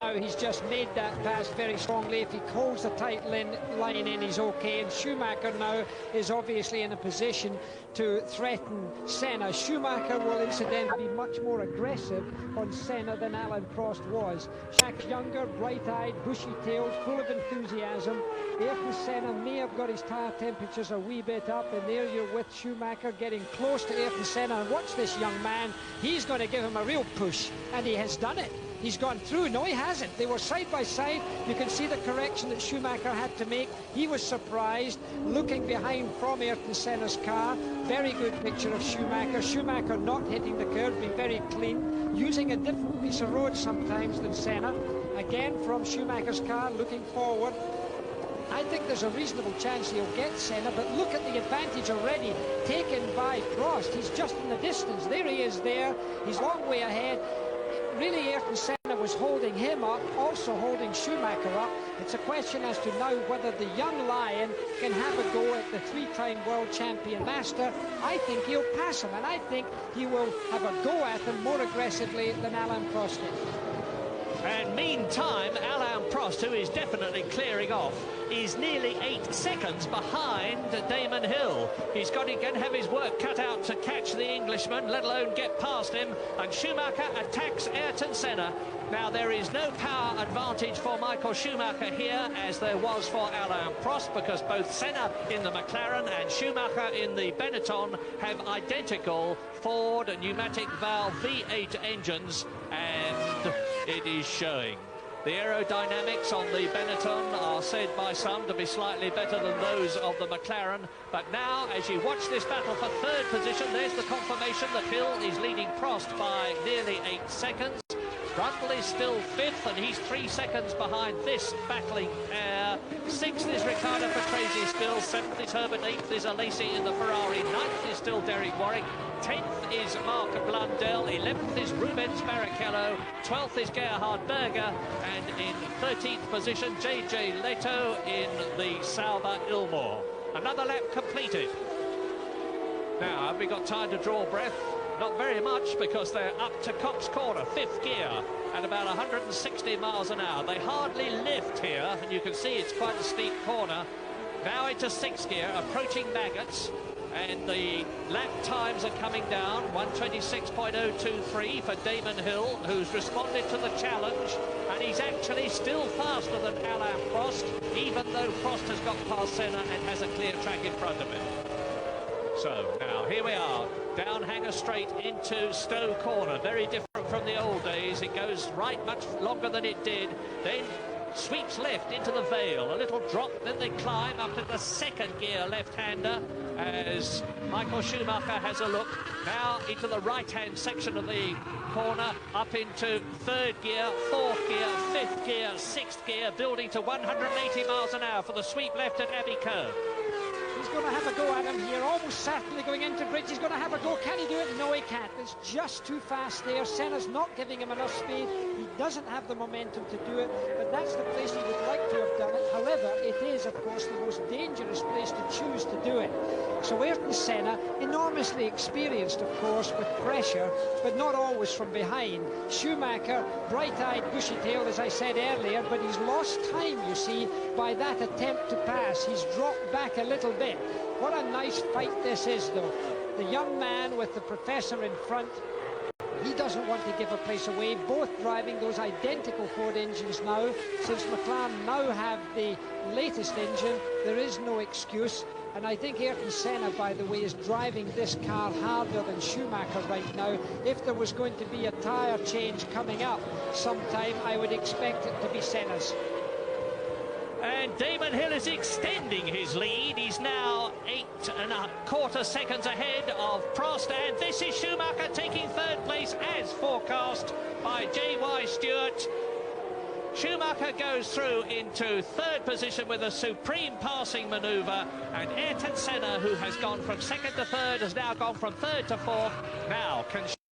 Now he's just made that pass very strongly. If he holds the tight line in, he's okay. And Schumacher now is obviously in a position to threaten Senna. Schumacher will incidentally be much more aggressive on Senna than Alain Prost was. Schumacher's younger, bright-eyed, bushy-tailed, full of enthusiasm. Ayrton Senna may have got his tyre temperatures a wee bit up, and there you're with Schumacher getting close to Ayrton Senna. And watch this young man. He's going to give him a real push, and he has done it. He's gone through. No, he hasn't. They were side by side. You can see the correction that Schumacher had to make. He was surprised, looking behind from Ayrton Senna's car. Very good picture of Schumacher. Schumacher not hitting the curb, being very clean, using a different piece of road sometimes than Senna. Again from Schumacher's car, looking forward. I think there's a reasonable chance he'll get Senna, but look at the advantage already taken by Prost. He's just in the distance. There he is there. He's a long way ahead. Really, Ayrton Senna was holding him up, also holding Schumacher up. It's a question as to now whether the young lion can have a go at the three-time world champion master. I think he'll pass him, and I think he will have a go at him more aggressively than Alain Prost did. And meantime, Alain Prost, who is definitely clearing off, is nearly 8 seconds behind Damon Hill. He's going to have his work cut out to catch the Englishman, let alone get past him. And Schumacher attacks Ayrton Senna. Now, there is no power advantage for Michael Schumacher here, as there was for Alain Prost, because both Senna in the McLaren and Schumacher in the Benetton have identical Ford pneumatic valve V8 engines, and it is showing. The aerodynamics on the Benetton are said by some to be slightly better than those of the McLaren. But now, as you watch this battle for third position, there's the confirmation that Hill is leading Prost by nearly 8 seconds. Brundle is still 5th, and he's 3 seconds behind this battling pair. 6th is Riccardo Patrese still. 7th is Herbert. 8th is Alesi in the Ferrari. 9th is still Derek Warwick. 10th is Mark Blundell. 11th is Rubens Barrichello. 12th is Gerhard Berger. And in 13th position, JJ Leto in the Sauber Ilmor. Another lap completed. Now, have we got time to draw breath? Not very much, because they're up to Cox Corner, 5th gear, at about 160 miles an hour. They hardly lift here, and you can see it's quite a steep corner. Now into 6th gear, approaching Maggots, and the lap times are coming down. 1:26.023 for Damon Hill, who's responded to the challenge, and he's actually still faster than Alain Prost, even though Prost has got past Senna and has a clear track in front of him. So now here we are, down Hanger Straight into Stowe Corner. Very different from the old days. It goes right much longer than it did. Then sweeps left into the Vale. A little drop, then they climb up to the 2nd gear left-hander as Michael Schumacher has a look. Now into the right-hand section of the corner, up into 3rd gear, 4th gear, 5th gear, 6th gear, building to 180 miles an hour for the sweep left at Épica. He's going to have a go at him here, almost certainly going into bridge. He's going to have a go. Can he do it? No, he can't. It's just too fast there. Senna's not giving him enough speed. He doesn't have the momentum to do it, but that's the place he would like to have done it. However, it is, of course, the most dangerous place to choose to do it. So Ayrton Senna, enormously experienced, of course, with pressure, but not always from behind. Schumacher, bright-eyed, bushy-tailed, as I said earlier, but he's lost time, you see, by that attempt to pass. He's dropped back a little bit. What a nice fight this is, though. The young man with the professor in front, he doesn't want to give a place away. Both driving those identical Ford engines now. Since McLaren now have the latest engine, there is no excuse. And I think Ayrton Senna, by the way, is driving this car harder than Schumacher right now. If there was going to be a tyre change coming up sometime, I would expect it to be Senna's. And Damon Hill is extending his lead. He's now 8.25 seconds ahead of Prost, and this is Schumacher taking 3rd place as forecast by J.Y. Stewart. Schumacher goes through into 3rd position with a supreme passing manoeuvre, and Ayrton Senna, who has gone from 2nd to 3rd, has now gone from 3rd to 4th. Now, can